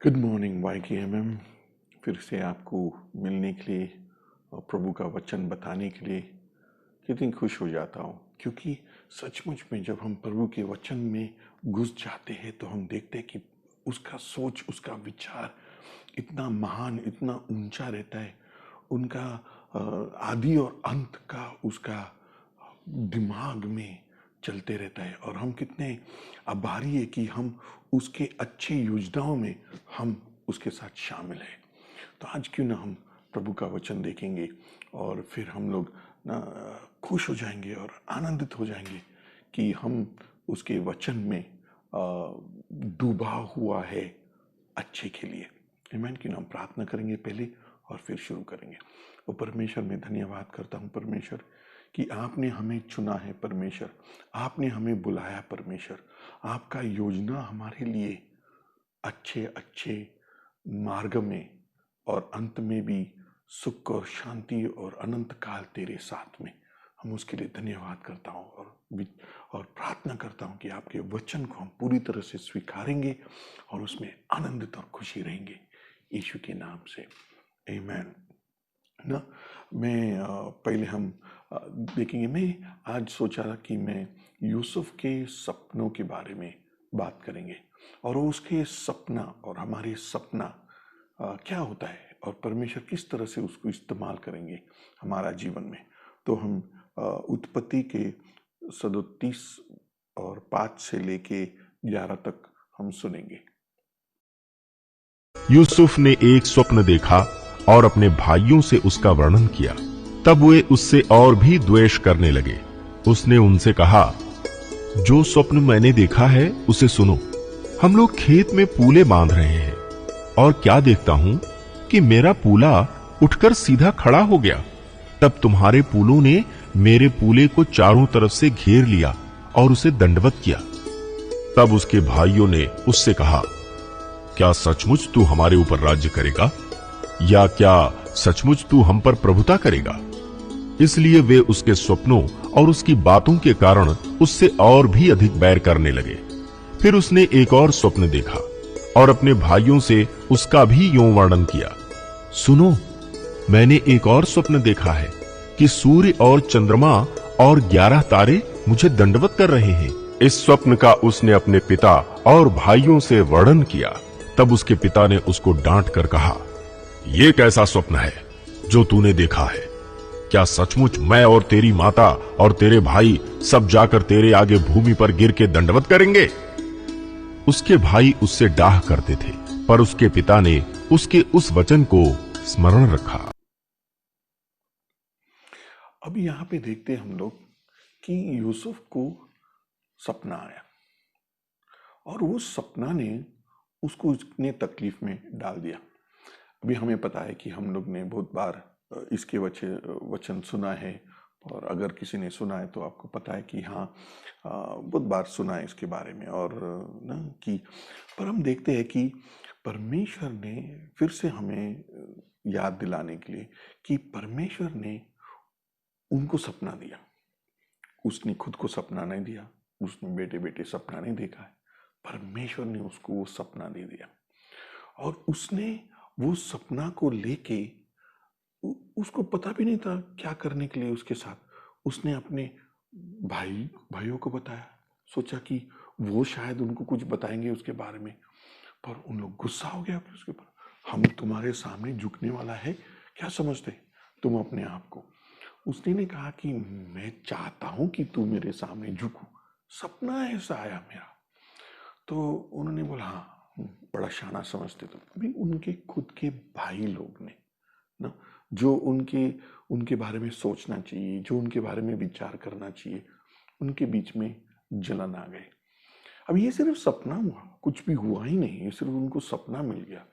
Good morning YKMM। फिर से आपको मिलने के लिए और प्रभु का वचन बताने के लिए कितनी खुश हो जाता हूँ, क्योंकि सचमुच में जब हम प्रभु के वचन में घुस जाते हैं तो हम देखते हैं कि उसका सोच, उसका विचार इतना महान, इतना ऊंचा रहता है। उनका आदि और अंत का उसका दिमाग में चलते रहता है, और हम कितने आभारी है कि हम उसके अच्छी योजनाओं में हम उसके साथ शामिल हैं। तो आज क्यों ना हम प्रभु का वचन देखेंगे और फिर हम लोग ना खुश हो जाएंगे और आनंदित हो जाएंगे कि हम उसके वचन में डूबा हुआ है अच्छे के लिए। आमीन। क्यों ना हम प्रार्थना करेंगे पहले और फिर शुरू करेंगे। और परमेश्वर, मैं धन्यवाद करता हूँ परमेश्वर कि आपने हमें चुना है परमेश्वर, आपने हमें बुलाया परमेश्वर। आपका योजना हमारे लिए अच्छे अच्छे मार्ग में और अंत में भी सुख और शांति और अनंत काल तेरे साथ में, हम उसके लिए धन्यवाद करता हूँ और प्रार्थना करता हूँ कि आपके वचन को हम पूरी तरह से स्वीकारेंगे और उसमें आनंदित और खुशी रहेंगे, यीशु के नाम से आमीन। ना मैं पहले हम देखेंगे। मैं आज सोचा कि मैं यूसुफ के सपनों के बारे में बात करेंगे और उसके सपना और हमारे सपना क्या होता है और परमेश्वर किस तरह से उसको इस्तेमाल करेंगे हमारा जीवन में। तो हम उत्पत्ति के 37 और 5 से लेके 11 तक हम सुनेंगे। यूसुफ ने एक स्वप्न देखा और अपने भाइयों से उसका वर्णन किया। तब वे उससे और भी द्वेष करने लगे। उसने उनसे कहा, जो स्वप्न मैंने देखा है उसे सुनो। हम लोग खेत में पूले बांध रहे हैं और क्या देखता हूं कि मेरा पूला उठकर सीधा खड़ा हो गया। तब तुम्हारे पूलों ने मेरे पूले को चारों तरफ से घेर लिया और उसे दंडवत किया। तब उसके भाइयों ने उससे कहा, क्या सचमुच तू हमारे ऊपर राज्य करेगा, या क्या सचमुच तू हम पर प्रभुता करेगा? इसलिए वे उसके स्वप्नों और उसकी बातों के कारण उससे और भी अधिक बैर करने लगे। फिर उसने एक और स्वप्न देखा और अपने भाइयों से उसका भी यूं वर्णन किया। सुनो, मैंने एक और स्वप्न देखा है कि सूर्य और चंद्रमा और 11 तारे मुझे दंडवत कर रहे हैं। इस स्वप्न का उसने अपने पिता और भाइयों से वर्णन किया। तब उसके पिता ने उसको डांट कर कहा, यह कैसा स्वप्न है जो तूने देखा है? क्या सचमुच मैं और तेरी माता और तेरे भाई सब जाकर तेरे आगे भूमि पर गिर के दंडवत करेंगे? उसके भाई उससे डाह करते थे, पर उसके पिता ने उसके उस वचन को स्मरण रखा। अब यहाँ पे देखते हैं हम लोग कि यूसुफ को सपना आया और वो सपना ने उसको इतने तकलीफ में डाल दिया। अभी हमें पता है कि हम लोग ने बहुत बार इसके वचन सुना है, और अगर किसी ने सुना है तो आपको पता है कि हाँ, बहुत बार सुना है इसके बारे में। और ना कि पर हम देखते हैं कि परमेश्वर ने फिर से हमें याद दिलाने के लिए कि परमेश्वर ने उनको सपना दिया। उसने खुद को सपना नहीं दिया, उसने बेटे बेटे सपना नहीं देखा है, परमेश्वर ने उसको वो सपना दे दिया। और उसने वो सपना को लेके उसको पता भी नहीं था क्या करने के लिए उसके साथ। उसने अपने भाइयों को बताया, सोचा कि वो शायद उनको कुछ बताएंगे उसके बारे में, पर उन लोग गुस्सा हो गया फिर उसके ऊपर। हम तुम्हारे सामने झुकने वाला है क्या समझते तुम अपने आप को? उसने ने कहा कि मैं चाहता हूं कि तू मेरे सामने झुकू, सपना ऐसा आया मेरा। तो उन्होंने बोला, हाँ बड़ा शाना समझते तुम। अभी उनके खुद के भाई लोग ने ना, जो उनके उनके बारे में सोचना चाहिए, जो उनके बारे में विचार करना चाहिए, उनके बीच में जलन आ गई। अब ये सिर्फ सपना हुआ, कुछ भी हुआ ही नहीं, ये सिर्फ उनको सपना मिल गया।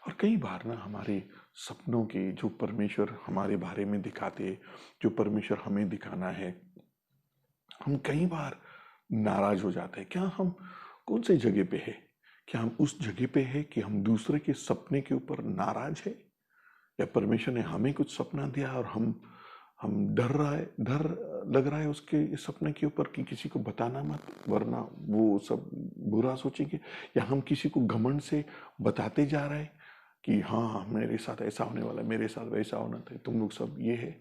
और कई बार ना हमारे सपनों के जो परमेश्वर हमारे बारे में दिखाते, जो परमेश्वर हमें दिखाना है, हम कई बार नाराज हो जाते हैं। क्या हम कौन सी जगह पे है? क्या हम उस जगह पे है कि हम दूसरे के सपने के ऊपर नाराज है, या परमेश्वर ने हमें कुछ सपना दिया और हम डर लग रहा है उसके सपने के ऊपर कि किसी को बताना मत, वरना वो सब बुरा सोचेंगे। या हम किसी को घमंड से बताते जा रहे हैं कि हाँ मेरे साथ ऐसा होने वाला है, मेरे साथ वैसा होना था, तुम लोग सब ये है।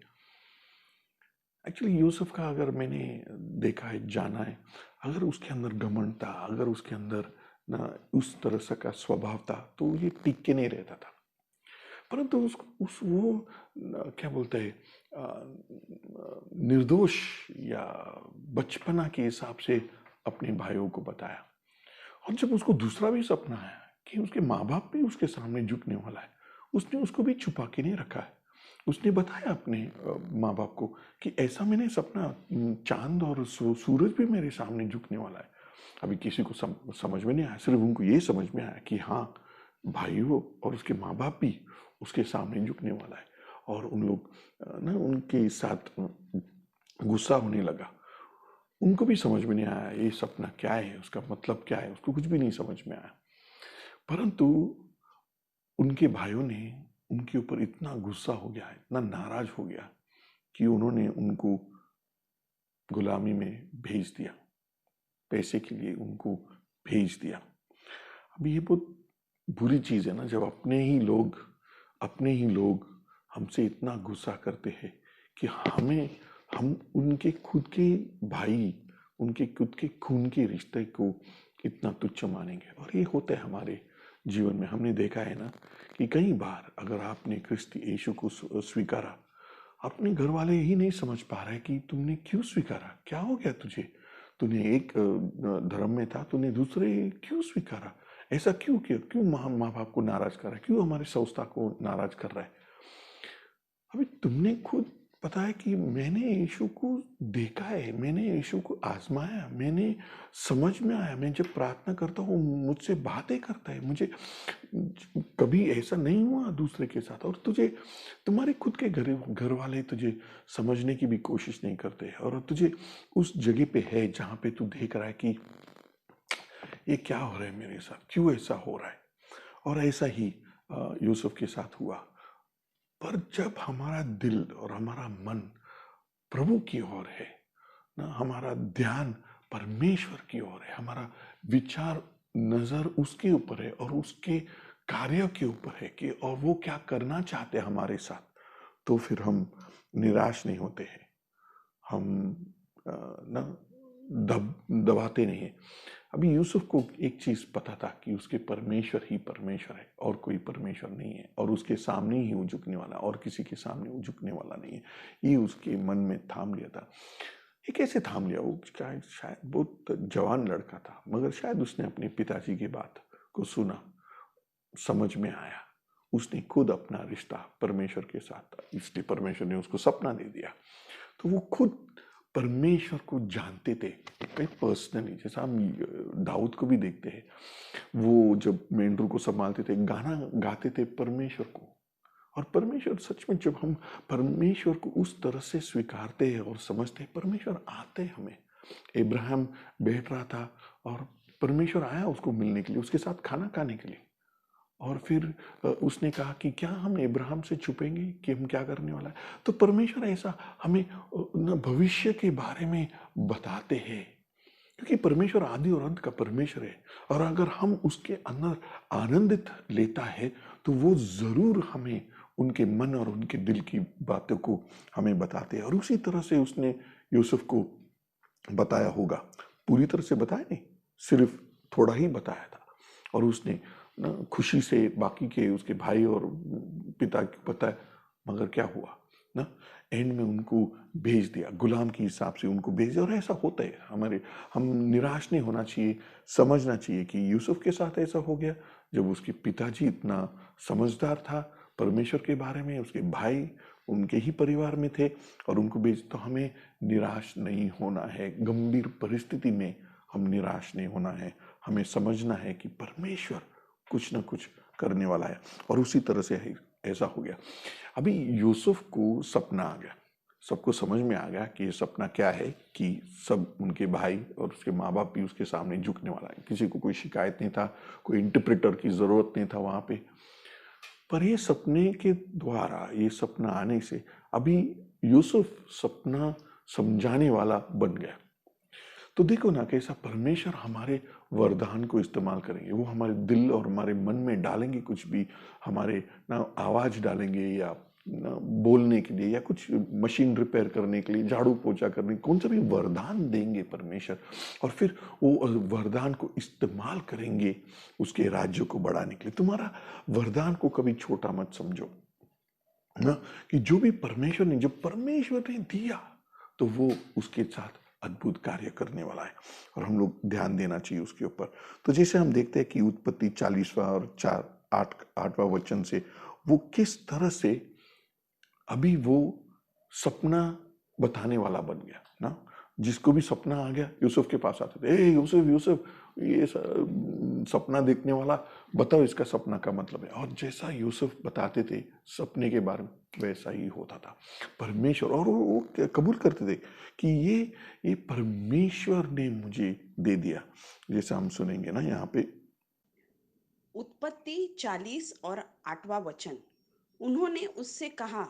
एक्चुअली यूसुफ का अगर मैंने देखा है, जाना है, अगर उसके अंदर घमंड था, अगर उसके अंदर ना उस तरह से का स्वभाव था, तो ये टिक के नहीं रहता था। परंतु उस वो क्या बोलते हैं, निर्दोष या बचपना के हिसाब से अपने भाइयों को बताया। और जब उसको दूसरा भी सपना है कि उसके माँ बाप भी उसके सामने झुकने वाला है, उसने उसको भी छुपा के नहीं रखा है। उसने बताया अपने माँ बाप को कि ऐसा मैंने सपना, चांद और सूरज भी मेरे सामने झुकने वाला है। अभी किसी को समझ में नहीं आया, सिर्फ उनको ये समझ में आया कि हाँ भाइयों और उसके माँ बाप भी उसके सामने झुकने वाला है। और उन लोग ना उनके साथ गुस्सा होने लगा। उनको भी समझ में नहीं आया ये सपना क्या है, उसका मतलब क्या है, उसको कुछ भी नहीं समझ में आया। परंतु उनके भाइयों ने उनके ऊपर इतना गुस्सा हो गया, इतना नाराज हो गया कि उन्होंने उनको गुलामी में भेज दिया, पैसे के लिए उनको भेज दिया। अब ये बहुत बुरी चीज है ना, जब अपने ही लोग हमसे इतना गुस्सा करते हैं कि हम उनके खुद के भाई, उनके खुद के खून के रिश्ते को इतना तुच्छ मानेंगे। और ये होता है हमारे जीवन में। हमने देखा है ना कि कई बार अगर आपने क्रिस्त यीशु को स्वीकारा, अपने घर वाले ही नहीं समझ पा रहे कि तुमने क्यों स्वीकारा, क्या हो गया तुझे, तूने एक धर्म में था, तूने दूसरे क्यों स्वीकारा, ऐसा क्यों किया, क्यों माँ बाप को नाराज कर रहा है, क्यों हमारे संस्था को नाराज कर रहा है। अभी तुमने खुद पता है कि मैंने यीशु को देखा है, मैंने यीशु को आजमाया, मैंने समझ में आया, मैं जब प्रार्थना करता हूँ मुझसे बातें करता है, मुझे कभी ऐसा नहीं हुआ दूसरे के साथ। और तुझे तुम्हारे खुद के घर वाले तुझे समझने की भी कोशिश नहीं करते, और तुझे उस जगह पे है जहाँ पे तू देख रहा है कि ये क्या हो रहा है मेरे साथ, क्यों ऐसा हो रहा है। और ऐसा ही यूसुफ के साथ हुआ। पर जब हमारा दिल और हमारा मन प्रभु की ओर है ना, हमारा ध्यान परमेश्वर की ओर है, हमारा विचार नजर उसके ऊपर है और उसके कार्य के ऊपर है कि और वो क्या करना चाहते हैं हमारे साथ, तो फिर हम निराश नहीं होते हैं। हम ना दबाते नहीं है। अभी यूसुफ को एक चीज पता था कि उसके परमेश्वर ही परमेश्वर है और कोई परमेश्वर नहीं है, और उसके सामने ही वो झुकने वाला, और किसी के सामने वो झुकने वाला नहीं है। ये उसके मन में थाम लिया था। ये कैसे थाम लिया? वो शायद बहुत जवान लड़का था, मगर शायद उसने अपने पिताजी की बात को सुना, समझ में आया, उसने खुद अपना रिश्ता परमेश्वर के साथ, इसलिए परमेश्वर ने उसको सपना दे दिया। तो वो खुद परमेश्वर को जानते थे पर्सनली। जैसा हम दाऊद को भी देखते हैं, वो जब मेंढरों को संभालते थे, गाना गाते थे परमेश्वर को। और परमेश्वर सच में, जब हम परमेश्वर को उस तरह से स्वीकारते हैं और समझते हैं, परमेश्वर आते हैं हमें। इब्राहिम बैठ रहा था और परमेश्वर आया उसको मिलने के लिए, उसके साथ खाना खाने के लिए। और फिर उसने कहा कि क्या हम इब्राहिम से छुपेंगे कि हम क्या करने वाला है। तो परमेश्वर ऐसा हमें भविष्य के बारे में बताते हैं, क्योंकि परमेश्वर आदि और अंत का परमेश्वर है। और अगर हम उसके अंदर आनंदित लेता है तो वो जरूर हमें उनके मन और उनके दिल की बातों को हमें बताते हैं। और उसी तरह से उसने यूसुफ को बताया होगा। पूरी तरह से बताया नहीं, सिर्फ थोड़ा ही बताया था। और उसने ना खुशी से बाकी के उसके भाई और पिता को बताया, मगर क्या हुआ ना, एंड में उनको भेज दिया, गुलाम के हिसाब से उनको भेज दिया। और ऐसा होता है हम निराश नहीं होना चाहिए। समझना चाहिए कि यूसुफ के साथ ऐसा हो गया जब उसके पिताजी इतना समझदार था परमेश्वर के बारे में, उसके भाई उनके ही परिवार में थे और उनको भेज। तो हमें निराश नहीं होना है, गंभीर परिस्थिति में हम निराश नहीं होना है। हमें समझना है कि परमेश्वर कुछ ना कुछ करने वाला है। और उसी तरह से ऐसा हो गया। अभी यूसुफ को सपना आ गया, सबको समझ में आ गया कि ये सपना क्या है, कि सब उनके भाई और उसके माँ बाप भी उसके सामने झुकने वाला है। किसी को कोई शिकायत नहीं था, कोई इंटरप्रेटर की जरूरत नहीं था वहां पे। पर ये सपने के द्वारा, ये सपना आने से अभी यूसुफ सपना समझाने वाला बन गया। तो देखो ना कैसा परमेश्वर हमारे वरदान को इस्तेमाल करेंगे, वो हमारे दिल और हमारे मन में डालेंगे कुछ भी, हमारे ना आवाज डालेंगे या ना बोलने के लिए या कुछ मशीन रिपेयर करने के लिए, झाड़ू पोछा करने, कौन सा भी वरदान देंगे परमेश्वर, और फिर वो वरदान को इस्तेमाल करेंगे उसके राज्य को बढ़ाने के लिए। तुम्हारा वरदान को कभी छोटा मत समझो ना, कि जो भी परमेश्वर ने, जब परमेश्वर ने दिया तो वो उसके साथ अद्भुत कार्य करने वाला है, और हम लोग ध्यान देना चाहिए उसके ऊपर। तो जैसे हम देखते हैं कि उत्पत्ति 40वां और 8वां वचन से वो किस तरह से अभी वो सपना बताने वाला बन गया ना। जिसको भी सपना आ गया यूसुफ के पास आते थे, ए यूसुफ यूसुफ, ये सपना देखने वाला, बताओ इसका सपना का मतलब है। और जैसा यूसुफ बताते थे सपने के बारे में वैसा ही होता था परमेश्वर, और वो कबूल करते थे कि ये परमेश्वर ने मुझे दे दिया। जैसा हम सुनेंगे ना यहाँ पे उत्पत्ति 40 और 8वां वचन। उन्होंने उससे कहा,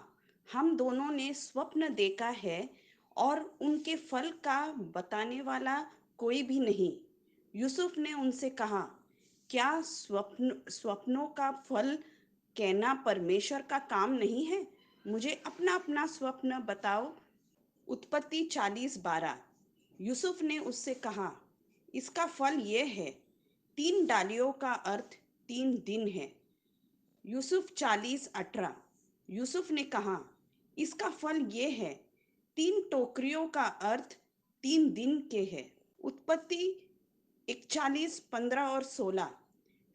हम दोनों ने स्वप्न देखा है और उनके फल का बताने वाला कोई भी नहीं। यूसुफ ने उनसे कहा, क्या स्वप्नों का फल कहना परमेश्वर का काम नहीं है? मुझे अपना अपना स्वप्न बताओ। उत्पत्ति 40:12। यूसुफ ने उससे कहा, इसका फल ये है, 3 डालियों का अर्थ 3 दिन है। यूसुफ 40:18। यूसुफ ने कहा, इसका फल ये है, 3 टोकरियों का अर्थ 3 दिन के है। उत्पत्ति 41:15 और 16।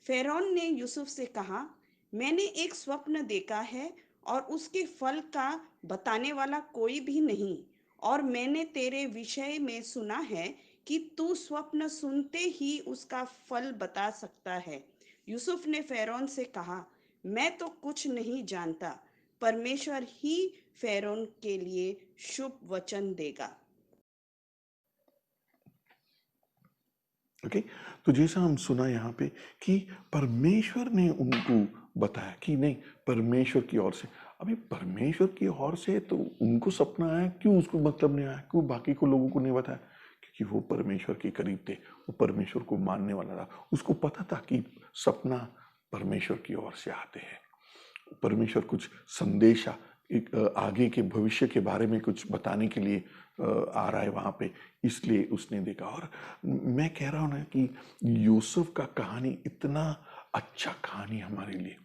फ़िरौन ने यूसुफ से कहा, मैंने एक स्वप्न देखा है और उसके फल का बताने वाला कोई भी नहीं, और मैंने तेरे विषय में सुना है कि तू स्वप्न सुनते ही उसका फल बता सकता है। यूसुफ ने फ़िरौन से कहा, मैं तो कुछ नहीं जानता, परमेश्वर ही फ़िरौन के लिए शुभ वचन देगा। ओके। तो जैसा हम सुना यहाँ पे कि परमेश्वर ने उनको बताया कि नहीं, परमेश्वर की ओर से। अभी परमेश्वर की ओर से तो उनको सपना आया, क्यों उसको मतलब नहीं आया, क्यों बाकी को लोगों को नहीं बताया? क्योंकि वो परमेश्वर के करीब थे, वो परमेश्वर को मानने वाला था, उसको पता था कि सपना परमेश्वर की ओर से आते हैं। परमेश्वर कुछ संदेशा एक आगे के भविष्य के बारे में कुछ बताने के लिए आ रहा है वहां पे, इसलिए उसने देखा। और मैं कह रहा हूं ना कि यूसुफ का कहानी इतना अच्छा कहानी हमारे लिए।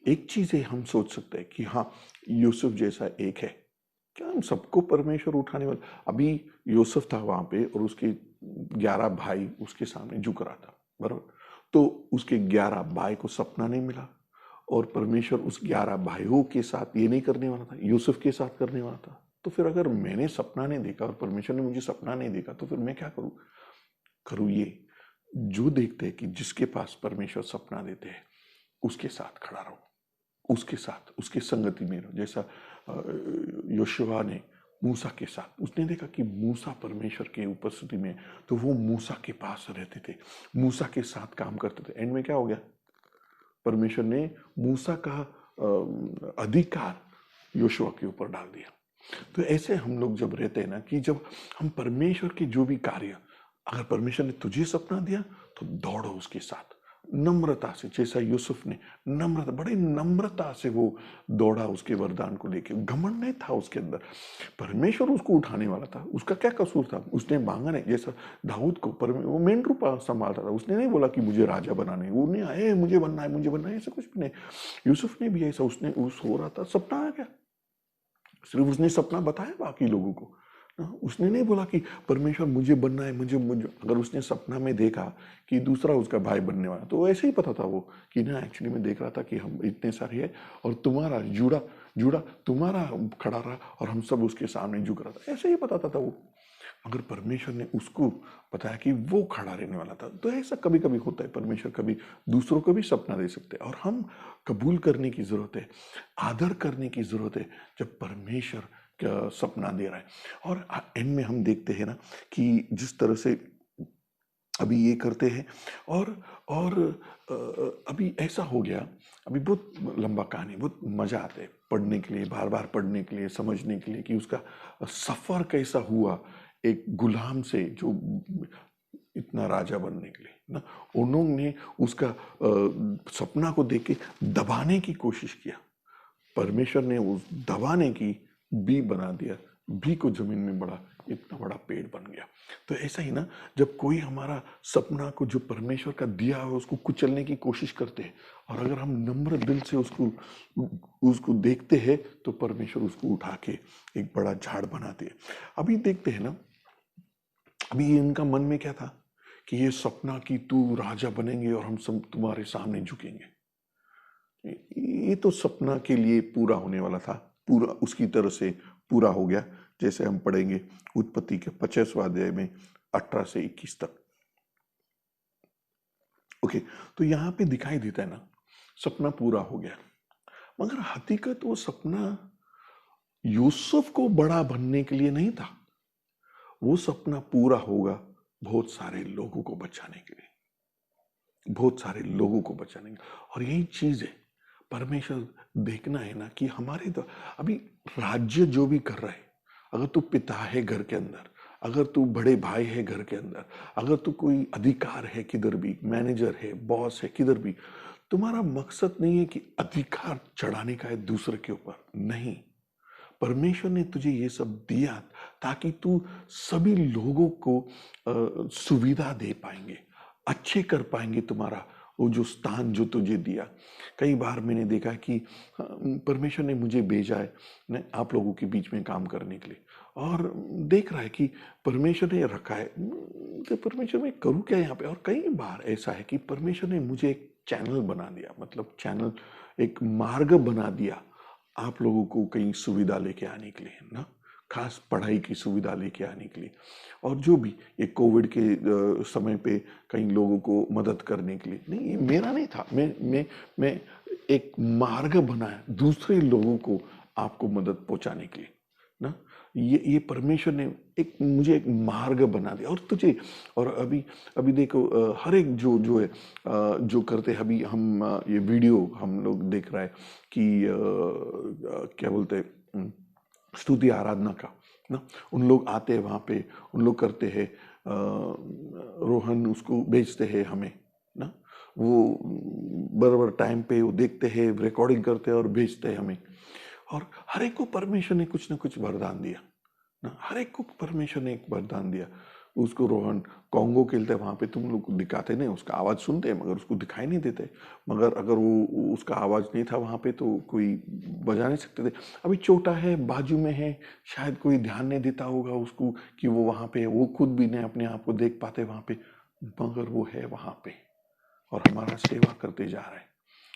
एक चीज है, हम सोच सकते हैं कि हाँ यूसुफ जैसा एक है क्या, हम सबको परमेश्वर उठाने वाला। अभी यूसुफ था वहां पे और उसके 11 भाई उसके सामने झुक रहा था, बराबर। तो उसके 11 भाई को सपना नहीं मिला, और परमेश्वर उस 11 भाइयों के साथ ये नहीं करने वाला था, यूसुफ के साथ करने वाला था। तो फिर अगर मैंने सपना नहीं देखा और परमेश्वर ने मुझे सपना नहीं देखा, तो फिर मैं क्या करूं? करूं ये जो देखते हैं कि जिसके पास परमेश्वर सपना देते हैं उसके साथ खड़ा रहो, उसके साथ उसके संगति में रहो। जैसा योशुआ ने मूसा के साथ, उसने देखा कि मूसा परमेश्वर के उपस्थिति में, तो वो मूसा के पास रहते थे, मूसा के साथ काम करते थे। एंड में क्या हो गया? परमेश्वर ने मूसा का अधिकार योशुआ के ऊपर डाल दिया। तो ऐसे हम लोग जब रहते हैं ना, कि जब हम परमेश्वर के जो भी कार्य, अगर परमेश्वर ने तुझे सपना दिया तो दौड़ो उसके साथ नम्रता से, जैसा यूसुफ ने नम्रता, बड़े नम्रता से वो दौड़ा उसके वरदान को लेके। घमंड नहीं था उसके अंदर, परमेश्वर उसको उठाने वाला था, उसका क्या कसूर था? उसने मांगा नहीं। जैसा दाऊद को वो मेंढरू संभालता था, उसने नहीं बोला कि मुझे राजा बनाना है, वो नहीं आए मुझे बनना है मुझे बनना है, ऐसा कुछ भी नहीं। यूसुफ ने भी ऐसा, उसने सो रहा था, सपना आ गया, सिर्फ उसने सपना बताया बाकी लोगों को, उसने नहीं बोला कि परमेश्वर मुझे बनना है मुझे। अगर उसने सपना में देखा कि दूसरा उसका भाई बनने वाला, तो ऐसे ही पता था वो कि ना, एक्चुअली में देख रहा था कि हम इतने सारे हैं और तुम्हारा जुड़ा जुड़ा तुम्हारा खड़ा रहा और हम सब उसके सामने झुक रहा था, ऐसे ही पता था वो। अगर परमेश्वर ने उसको बताया कि वो खड़ा रहने वाला था, तो ऐसा कभी कभी होता है, परमेश्वर कभी दूसरों को भी सपना दे सकते हैं, और हम कबूल करने की जरूरत है, आदर करने की जरूरत है जब परमेश्वर का सपना दे रहा है। और एंड में हम देखते हैं ना कि जिस तरह से अभी ये करते हैं। और अभी ऐसा हो गया, अभी बहुत लंबा कहानी, बहुत मजा आता है पढ़ने के लिए, बार बार पढ़ने के लिए, समझने के लिए कि उसका सफर कैसा हुआ एक गुलाम से जो इतना राजा बनने के लिए ना। उन्होंने उसका सपना को देख के दबाने की कोशिश किया, परमेश्वर ने उस दबाने की बी बना दिया, बी को जमीन में बढ़ा, इतना बड़ा पेड़ बन गया। तो ऐसा ही ना, जब कोई हमारा सपना को जो परमेश्वर का दिया है उसको कुचलने की कोशिश करते हैं, और अगर हम नम्र दिल से उसको उसको देखते हैं तो परमेश्वर उसको उठा के एक बड़ा झाड़ बनाते हैं। अभी देखते हैं ना, अभी इनका मन में क्या था कि ये सपना कि तू राजा बनेंगे और हम सब तुम्हारे सामने झुकेंगे, ये तो सपना के लिए पूरा होने वाला था, पूरा उसकी तरह से पूरा हो गया। जैसे हम पढ़ेंगे उत्पत्ति के 25वां अध्याय में 18 से 21 तक। ओके, तो यहाँ पे दिखाई देता है ना, सपना पूरा हो गया, मगर हकीकत वो सपना यूसुफ को बड़ा बनने के लिए नहीं था। वो सपना पूरा होगा बहुत सारे लोगों को बचाने के लिए, बहुत सारे लोगों को बचाने के लिए। और यही चीज है, परमेश्वर देखना है ना कि हमारे तो अभी राज्य जो भी कर रहा है, अगर तू पिता है घर के अंदर, अगर तू बड़े भाई है घर के अंदर, अगर तू कोई अधिकार है किधर भी, मैनेजर है, बॉस है किधर भी, तुम्हारा मकसद नहीं है कि अधिकार चढ़ाने का है दूसरे के ऊपर, नहीं। परमेश्वर ने तुझे ये सब दिया ताकि तू सभी लोगों को सुविधा दे पाएंगे, अच्छे कर पाएंगे तुम्हारा वो जो स्थान जो तुझे दिया। कई बार मैंने देखा कि परमेश्वर ने मुझे भेजा है न आप लोगों के बीच में काम करने के लिए, और देख रहा है कि परमेश्वर ने रखा है, तो परमेश्वर मैं करूँ क्या यहाँ पे। और कई बार ऐसा है कि परमेश्वर ने मुझे एक चैनल बना दिया, मतलब चैनल, एक मार्ग बना दिया आप लोगों को कहीं सुविधा लेके आने के लिए ना, खास पढ़ाई की सुविधा लेके आने के लिए, और जो भी ये कोविड के समय पे कई लोगों को मदद करने के लिए। नहीं, ये मेरा नहीं था, मैं एक मार्ग बनाया दूसरे लोगों को आपको मदद पहुंचाने के लिए ना। ये परमेश्वर ने एक मुझे एक मार्ग बना दिया। और तुझे, और अभी अभी देखो हर एक जो जो है जो करते हैं, अभी हम ये वीडियो हम लोग देख रहा है कि क्या बोलते हैं, स्तुति आराधना का ना, उन लोग आते हैं वहाँ पे, उन लोग करते हैं, रोहन उसको भेजते हैं हमें ना, वो बराबर टाइम पे वो देखते हैं, रिकॉर्डिंग करते हैं और भेजते हैं हमें। और हर एक को परमेश्वर ने कुछ ना कुछ वरदान दिया ना, हर एक को परमेश्वर ने एक वरदान दिया। उसको रोहन कॉन्गो खेलते हैं, वहाँ पे तुम लोग दिखाते नहीं, उसका आवाज़ सुनते हैं मगर उसको दिखाई नहीं देते, मगर अगर वो उसका आवाज़ नहीं था वहाँ पे तो कोई बजा नहीं सकते थे। अभी छोटा है, बाजू में है, शायद कोई ध्यान नहीं देता होगा उसको कि वो वहाँ पे है, वो खुद भी नहीं अपने आप को देख पाते वहाँ पे, मगर वो है वहाँ पे और हमारा सेवा करते जा रहा है,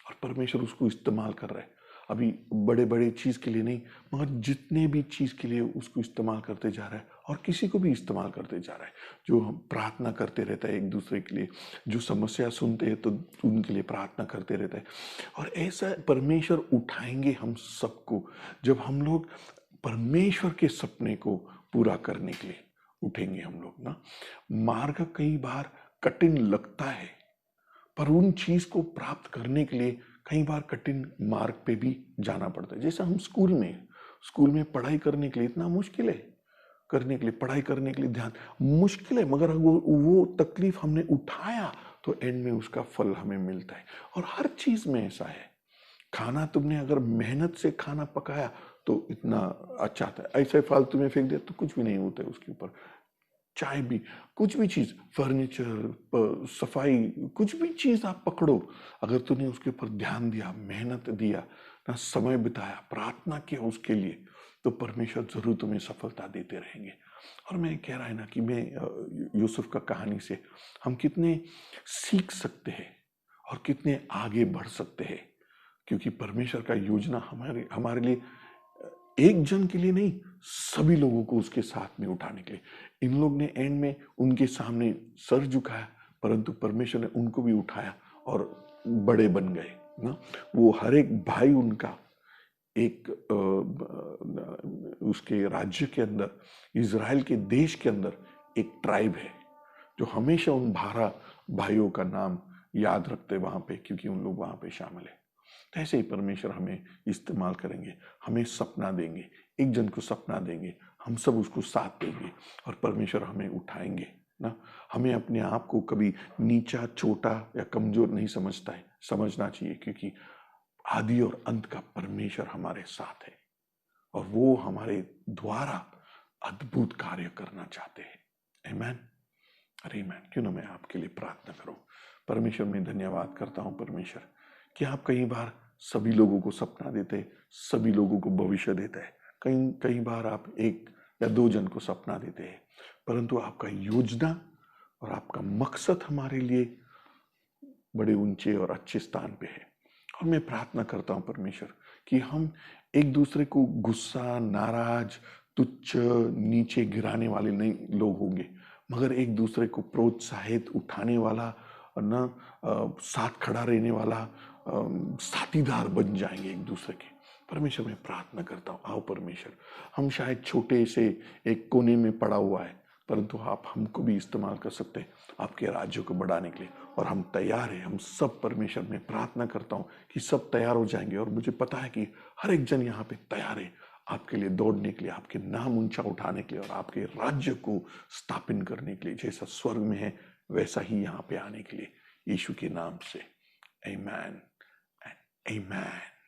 और परमेश्वर उसको इस्तेमाल कर रहा है। अभी बड़े बड़े चीज़ के लिए नहीं, मगर जितने भी चीज़ के लिए उसको इस्तेमाल करते जा रहा है, और किसी को भी इस्तेमाल करते जा रहा है। जो हम प्रार्थना करते रहता है एक दूसरे के लिए, जो समस्या सुनते हैं तो उनके लिए प्रार्थना करते रहता है। और ऐसा परमेश्वर उठाएंगे हम सबको जब हम लोग परमेश्वर के सपने को पूरा करने के लिए उठेंगे हम लोग ना। मार्ग कई बार कठिन लगता है, पर उन चीज को प्राप्त करने के लिए कई बार कठिन मार्ग पे भी जाना पड़ता है। जैसे हम स्कूल में पढ़ाई करने के लिए इतना मुश्किल है, करने के लिए, पढ़ाई करने के लिए ध्यान मुश्किल है, मगर वो तकलीफ हमने उठाया तो एंड में उसका फल हमें मिलता है। और हर चीज में ऐसा है, खाना तुमने अगर मेहनत से खाना पकाया तो इतना अच्छा आता है, ऐसे फालतू में फेंक दिया तो कुछ भी नहीं होता है उसके ऊपर। चाहे भी कुछ भी चीज, फर्नीचर, सफाई, कुछ भी चीज आप पकड़ो, अगर तूने उसके ऊपर ध्यान दिया, मेहनत दिया ना, समय बिताया, प्रार्थना किया उसके लिए, तो परमेश्वर जरूर तुम्हें सफलता देते रहेंगे। और मैं कह रहा है ना कि मैं यूसुफ का कहानी से हम कितने सीख सकते हैं और कितने आगे बढ़ सकते हैं, क्योंकि परमेश्वर का योजना हमारे हमारे लिए एक जन के लिए नहीं, सभी लोगों को उसके साथ में उठाने के लिए। इन लोग ने एंड में उनके सामने सर झुकाया, परंतु परमेश्वर ने उनको भी उठाया और बड़े बन गए ना। वो हर एक भाई उनका एक उसके राज्य के अंदर, इज़राइल के देश के अंदर एक ट्राइब है जो हमेशा उन 12 भाइयों का नाम याद रखते वहां पे, क्योंकि उन लोग वहां पे शामिल है। तो ऐसे ही परमेश्वर हमें इस्तेमाल करेंगे, हमें सपना देंगे, एक जन को सपना देंगे, हम सब उसको साथ देंगे और परमेश्वर हमें उठाएंगे ना। हमें अपने आप को कभी नीचा, छोटा या कमजोर नहीं समझना चाहिए, क्योंकि आदि और अंत का परमेश्वर हमारे साथ है और वो हमारे द्वारा अद्भुत कार्य करना चाहते हैं। आमीन। अरे मैन, क्यों ना मैं आपके लिए प्रार्थना करूं। परमेश्वर में धन्यवाद करता हूं परमेश्वर कि आप कई बार सभी लोगों को सपना देते, सभी लोगों को भविष्य देते हैं। कई कई बार आप 1 या 2 जन को सपना देते हैं, परंतु आपका योजना और आपका मकसद हमारे लिए बड़े ऊंचे और अच्छे स्थान पे है। और मैं प्रार्थना करता हूं परमेश्वर कि हम एक दूसरे को गुस्सा, नाराज, तुच्छ, नीचे गिराने वाले नहीं लोग होंगे, मगर एक दूसरे को प्रोत्साहित, उठाने वाला और ना साथ खड़ा रहने वाला साथीदार बन जाएंगे एक दूसरे के। परमेश्वर मैं प्रार्थना करता हूँ, आओ परमेश्वर, हम शायद छोटे से एक कोने में पड़ा हुआ है, परंतु आप हमको भी इस्तेमाल कर सकते हैं आपके राज्य को बढ़ाने के लिए। और हम तैयार हैं, हम सब परमेश्वर में प्रार्थना करता हूँ कि सब तैयार हो जाएंगे। और मुझे पता है कि हर एक जन यहाँ पे तैयार है आपके लिए दौड़ने के लिए, आपके नाम ऊंचा उठाने के लिए और आपके राज्य को स्थापित करने के लिए। जैसा स्वर्ग में है वैसा ही यहाँ पे आने के लिए, यीशु के नाम से। आमीन, आमीन।